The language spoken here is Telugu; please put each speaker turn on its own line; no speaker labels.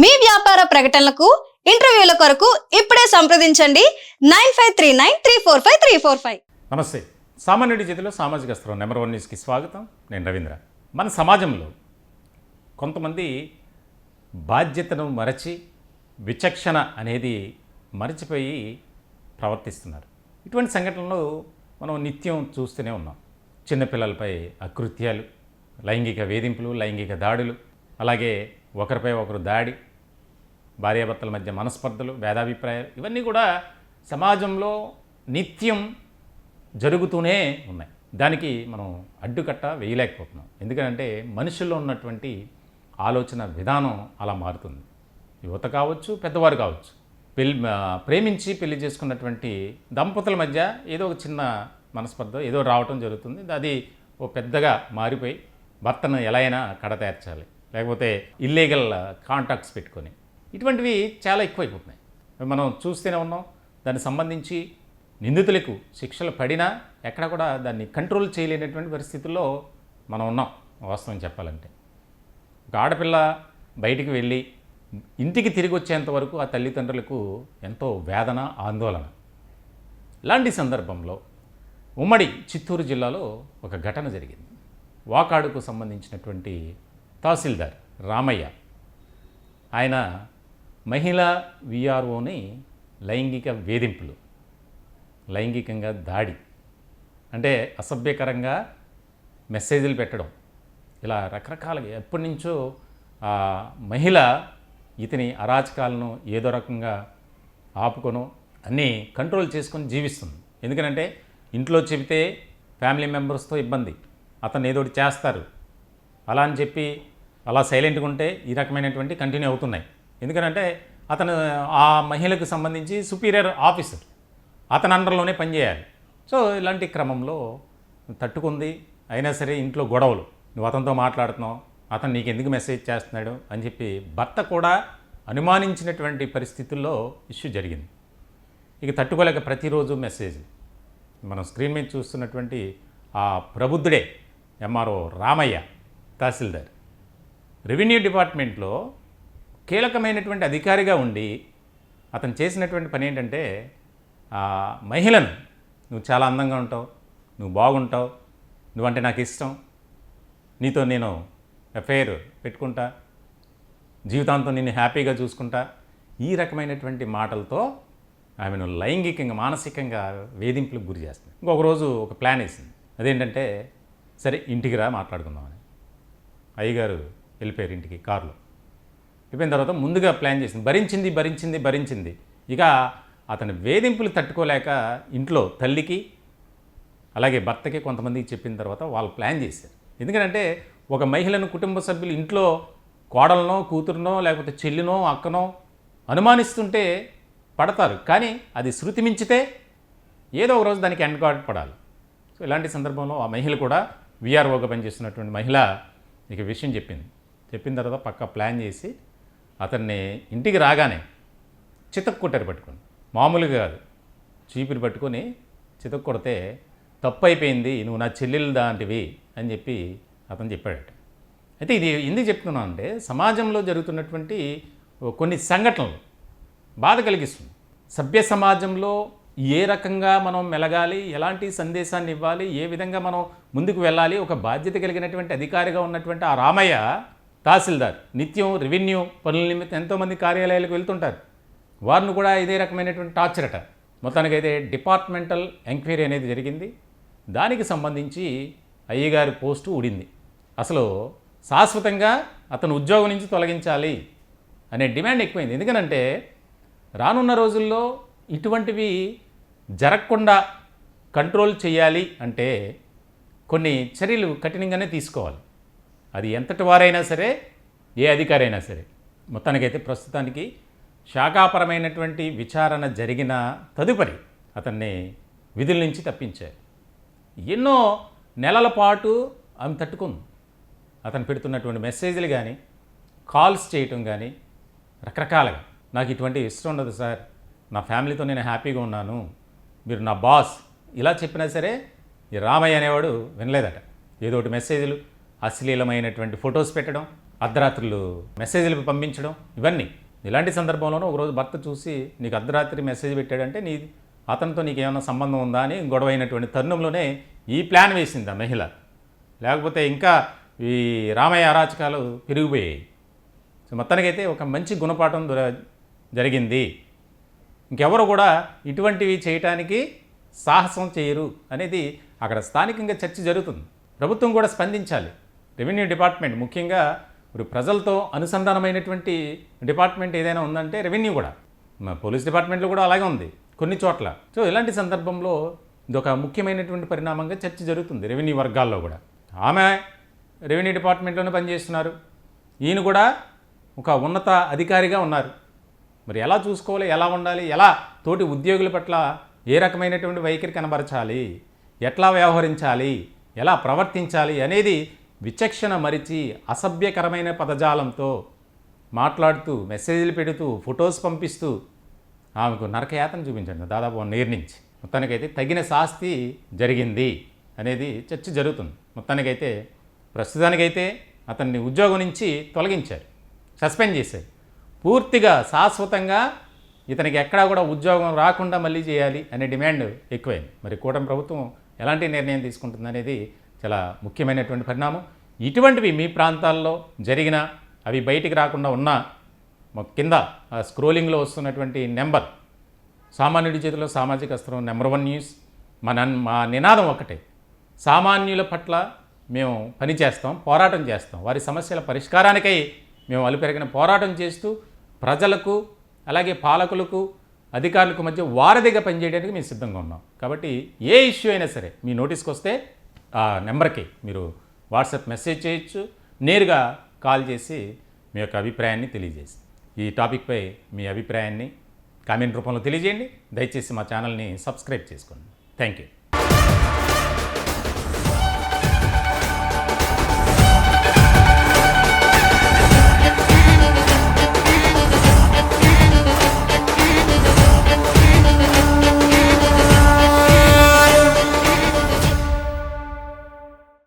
మీ వ్యాపార ప్రకటనలకు ఇంటర్వ్యూల కొరకు ఇప్పుడే సంప్రదించండి 9539345345.
నమస్తే. సామాన్యుడి చేతిలో సామాజిక అస్త్రం నెంబర్ 1 న్యూస్కి స్వాగతం. నేను రవీంద్ర. మన సమాజంలో కొంతమంది బాధ్యతను మరచి విచక్షణ అనేది మరచిపోయి ప్రవర్తిస్తున్నారు. ఇటువంటి సంఘటనలు మనం నిత్యం చూస్తూనే ఉన్నాం. చిన్నపిల్లలపై అకృత్యాలు, లైంగిక వేధింపులు, లైంగిక దాడులు, అలాగే ఒకరిపై ఒకరు దాడి, భార్యాభర్తల మధ్య మనస్పర్ధలు, భేదాభిప్రాయాలు, ఇవన్నీ కూడా సమాజంలో నిత్యం జరుగుతూనే ఉన్నాయి. దానికి మనం అడ్డుకట్ట వేయలేకపోతున్నాం. ఎందుకంటే మనుషుల్లో ఉన్నటువంటి ఆలోచన విధానం అలా మారుతుంది. యువత కావచ్చు, పెద్దవారు కావచ్చు, ప్రేమించి పెళ్లి చేసుకున్నటువంటి దంపతుల మధ్య ఏదో ఒక చిన్న మనస్పర్ధ ఏదో రావటం జరుగుతుంది. అది ఓ పెద్దగా మారిపోయి భర్తను ఎలా అయినా కడతేర్చాలి, లేకపోతే ఇల్లీగల్ కాంటాక్ట్స్ పెట్టుకొని, ఇటువంటివి చాలా ఎక్కువైపోతున్నాయి. మనం చూస్తూనే ఉన్నాం. దానికి సంబంధించి నిందితులకు శిక్షలు పడినా ఎక్కడ కూడా దాన్ని కంట్రోల్ చేయలేనటువంటి పరిస్థితుల్లో మనం ఉన్నాం. వాస్తవం చెప్పాలంటే ఒక ఆడపిల్ల బయటికి వెళ్ళి ఇంటికి తిరిగి వచ్చేంత వరకు ఆ తల్లిదండ్రులకు ఎంతో వేదన, ఆందోళన. ఇలాంటి సందర్భంలో ఉమ్మడి చిత్తూరు జిల్లాలో ఒక ఘటన జరిగింది. వాకాడుకు సంబంధించినటువంటి తహసీల్దార్ రామయ్య, ఆయన మహిళా విఆర్ఓని లైంగిక వేధింపులు, లైంగికంగా దాడి, అంటే అసభ్యకరంగా మెసేజ్లు పెట్టడం, ఇలా రకరకాలుగా ఎప్పటి నుంచో ఆ మహిళ ఇతని అరాచకాలను ఏదో రకంగా ఆపుకొనో అన్నీ కంట్రోల్ చేసుకొని జీవిస్తుంది. ఎందుకంటే ఇంట్లో చెబితే ఫ్యామిలీ మెంబర్స్తో ఇబ్బంది, అతను ఏదో ఒకటి చేస్తారు, అలా అని చెప్పి అలా సైలెంట్గా ఉంటే ఈ రకమైనటువంటి కంటిన్యూ అవుతున్నాయి. ఎందుకంటే అతను ఆ మహిళకు సంబంధించి సుపీరియర్ ఆఫీసర్, అతని అండర్లోనే పనిచేయాలి. సో ఇలాంటి క్రమంలో తట్టుకుంది. అయినా సరే ఇంట్లో గొడవలు, నువ్వు అతనితో మాట్లాడుతున్నావు, అతను నీకు ఎందుకు మెసేజ్ చేస్తున్నాడు అని చెప్పి భర్త కూడా అనుమానించినటువంటి పరిస్థితుల్లో ఇష్యూ జరిగింది. ఇక తట్టుకోలేక ప్రతిరోజు మెసేజ్, మనం స్క్రీన్ మీద చూస్తున్నటువంటి ఆ ప్రబుద్ధుడే ఎంఆర్ఓ రామయ్య తహసీల్దార్, రెవెన్యూ డిపార్ట్మెంట్లో కీలకమైనటువంటి అధికారిగా ఉండి అతను చేసినటువంటి పని ఏంటంటే ఆ మహిళను, నువ్వు చాలా అందంగా ఉంటావు, నువ్వు బాగుంటావు, నువ్వంటే నాకు ఇష్టం, నీతో నేను అఫైర్ పెట్టుకుంటా, జీవితాంతం నిన్ను హ్యాపీగా చూసుకుంటా, ఈ రకమైనటువంటి మాటలతో ఆమెను లైంగికంగా, మానసికంగా వేధింపులకు గురి చేస్తుంది. ఇంకొక రోజు ఒక ప్లాన్ వేసింది. అదేంటంటే సరే ఇంటికి రా మాట్లాడుకుందామని. అయ్యగారు వెళ్ళిపోయారు ఇంటికి కారులో. అయిపోయిన తర్వాత ముందుగా ప్లాన్ చేసింది, భరించింది. ఇక అతని వేధింపులు తట్టుకోలేక ఇంట్లో తల్లికి అలాగే భర్తకి కొంతమందికి చెప్పిన తర్వాత వాళ్ళు ప్లాన్ చేశారు. ఎందుకంటే ఒక మహిళను కుటుంబ సభ్యులు ఇంట్లో కోడలనో, కూతురునో, లేకపోతే చెల్లినో, అక్కనో అనుమానిస్తుంటే పడతారు, కానీ అది శృతి మించితే ఏదో ఒక రోజు దానికి ఎండ్ కార్డ్ పడాలి. సో ఇలాంటి సందర్భంలో ఆ మహిళ కూడా విఆర్ఓగా పనిచేస్తున్నటువంటి మహిళ ఇక విషయం చెప్పిన తర్వాత పక్కా ప్లాన్ చేసి అతన్ని ఇంటికి రాగానే చితక్కొట్టారు పట్టుకొని. మామూలుగా కాదు, చీపిరి పట్టుకొని చితక్ కొడితే తప్పు అయిపోయింది, నువ్వు నా చెల్లెలు లాంటివి అని చెప్పి అతను చెప్పాడట. అయితే ఇది ఎందుకు చెప్తున్నాను అంటే సమాజంలో జరుగుతున్నటువంటి కొన్ని సంఘటనలు బాధ కలిగిస్తుంది. సభ్య సమాజంలో ఏ రకంగా మనం మెలగాలి, ఎలాంటి సందేశాన్ని ఇవ్వాలి, ఏ విధంగా మనం ముందుకు వెళ్ళాలి, ఒక బాధ్యత కలిగినటువంటి అధికారిగా ఉన్నటువంటి ఆ రామయ్య తహసీల్దార్ నిత్యం రెవెన్యూ పనుల నిమిత్తం ఎంతోమంది కార్యాలయాలకు వెళ్తుంటారు. వారిని కూడా ఇదే రకమైనటువంటి టార్చర్ అట. మొత్తానికైతే డిపార్ట్మెంటల్ ఎంక్వైరీ అనేది జరిగింది. దానికి సంబంధించి అయ్యగారి పోస్టు ఊడింది. అసలు శాశ్వతంగా అతను ఉద్యోగం నుంచి తొలగించాలి అనే డిమాండ్ ఎక్కువైంది. ఎందుకనంటే రానున్న రోజుల్లో ఇటువంటివి జరగకుండా కంట్రోల్ చేయాలి అంటే కొన్ని చర్యలు కఠినంగానే తీసుకోవాలి. అది ఎంతటి వారైనా సరే, ఏ అధికారి అయినా సరే. మొత్తానికైతే ప్రస్తుతానికి శాఖాపరమైనటువంటి విచారణ జరిగిన తదుపరి అతన్ని విధుల నుంచి తప్పించారు. ఎన్నో నెలల పాటు ఆమె తట్టుకుంది. అతను పెడుతున్నటువంటి మెసేజ్లు కానీ, కాల్స్ చేయటం కానీ రకరకాలుగా, నాకు ఇటువంటి ఇష్టం ఉండదు సార్, నా ఫ్యామిలీతో నేను హ్యాపీగా ఉన్నాను, మీరు నా బాస్, ఇలా చెప్పినా సరే ఈ రామయ్య అనేవాడు వినలేదట. ఏదో ఒకటి మెసేజ్లు, అశ్లీలమైనటువంటి ఫొటోస్ పెట్టడం, అర్ధరాత్రులు మెసేజ్లు పంపించడం, ఇవన్నీ. ఇలాంటి సందర్భంలోనూ ఒకరోజు భర్త చూసి నీకు అర్ధరాత్రి మెసేజ్ పెట్టాడంటే అతనితో నీకు ఏమైనా సంబంధం ఉందా అని గొడవ అయినటువంటి తరుణంలోనే ఈ ప్లాన్ వేసింది ఆ మహిళ. లేకపోతే ఇంకా ఈ రామయ్య అరాచకాలు పెరిగిపోయాయి. సో మొత్తానికైతే ఒక మంచి గుణపాఠం జరిగింది. ఇంకెవరు కూడా ఇటువంటివి చేయటానికి సాహసం చేయరు అనేది అక్కడ స్థానికంగా చర్చ జరుగుతుంది. ప్రభుత్వం కూడా స్పందించాలి. రెవెన్యూ డిపార్ట్మెంట్ ముఖ్యంగా ఇప్పుడు ప్రజలతో అనుసంధానమైనటువంటి డిపార్ట్మెంట్ ఏదైనా ఉందంటే రెవెన్యూ కూడా. పోలీస్ డిపార్ట్మెంట్లో కూడా అలాగే ఉంది కొన్ని చోట్ల. సో ఇలాంటి సందర్భంలో ఇదొక ముఖ్యమైనటువంటి పరిణామంగా చర్చ జరుగుతుంది రెవెన్యూ వర్గాల్లో కూడా. ఆమె రెవెన్యూ డిపార్ట్మెంట్లోనే పనిచేస్తున్నారు, ఈయన కూడా ఒక ఉన్నత అధికారిగా ఉన్నారు. మరి ఎలా చూసుకోవాలి, ఎలా ఉండాలి, ఎలా తోటి ఉద్యోగుల పట్ల ఏ రకమైనటువంటి వైఖరి కనబరచాలి, ఎట్లా వ్యవహరించాలి, ఎలా ప్రవర్తించాలి అనేది విచక్షణ మరిచి అసభ్యకరమైన పదజాలంతో మాట్లాడుతూ మెసేజ్లు పెడుతూ ఫొటోస్ పంపిస్తూ ఆమెకు నరకయాతన చూపించండి దాదాపు 1 year నుంచి. మొత్తానికైతే తగిన శాస్తి జరిగింది అనేది చర్చ జరుగుతుంది. మొత్తానికైతే ప్రస్తుతానికైతే అతన్ని ఉద్యోగం నుంచి తొలగించారు, సస్పెండ్ చేశారు. పూర్తిగా శాశ్వతంగా ఇతనికి ఎక్కడా కూడా ఉద్యోగం రాకుండా మళ్ళీ చేయాలి అనే డిమాండ్ ఎక్కువైంది. మరి కూటమి ప్రభుత్వం ఎలాంటి నిర్ణయం తీసుకుంటుంది అనేది చాలా ముఖ్యమైనటువంటి పరిణామం. ఇటువంటివి మీ ప్రాంతాల్లో జరిగినా అవి బయటికి రాకుండా ఉన్నా కింద స్క్రోలింగ్లో వస్తున్నటువంటి నెంబర్, సామాన్యుడి చేతిలో సామాజిక అస్త్రం నెంబర్ 1 న్యూస్. మా నినాదం ఒకటే, సామాన్యుల పట్ల మేము పనిచేస్తాం, పోరాటం చేస్తాం. వారి సమస్యల పరిష్కారానికై మేము అలుపెరగిన పోరాటం చేస్తూ ప్రజలకు అలాగే పాలకులకు అధికారులకు మధ్య వారధిగా పనిచేయడానికి మేము సిద్ధంగా ఉన్నాం. కాబట్టి ఏ ఇష్యూ అయినా సరే మీ నోటీస్కి వస్తే ఆ నెంబర్కి మీరు వాట్సాప్ మెసేజ్ చేయొచ్చు, నేరుగా కాల్ చేసి మీ యొక్క అభిప్రాయాన్ని తెలియజేసి ఈ టాపిక్పై మీ అభిప్రాయాన్ని కామెంట్ రూపంలో తెలియజేయండి. దయచేసి మా ఛానల్ని సబ్స్క్రైబ్ చేసుకోండి. Thank you.